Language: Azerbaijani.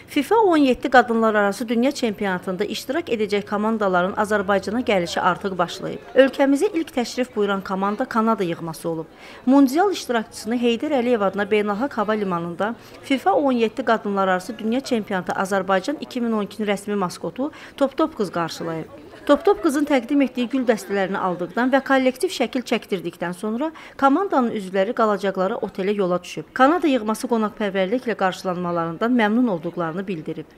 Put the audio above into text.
FIFA 17 qadınlararası dünya çempionatında iştirak edəcək komandaların Azərbaycana gəlişi artıq başlayıb. Ölkəmizə ilk təşrif buyuran komanda Kanada yığması olub. Mundial iştirakçısını Heydər Əliyev adına beynəlxalq hava limanında FIFA 17 qadınlararası dünya çempionatı Azərbaycan 2012-nin rəsmi maskotu Top-Top qız qarşılayıb. Top-Top qızın təqdim etdiyi gül dəstələrini aldıqdan və kollektiv şəkil çəkdirdikdən sonra komandanın üzvləri qalacaqları otelə yola düşüb. Kanada yığması qonaqpərvərliklə qarşılanmalarından məmnun olduqlarını bildirib.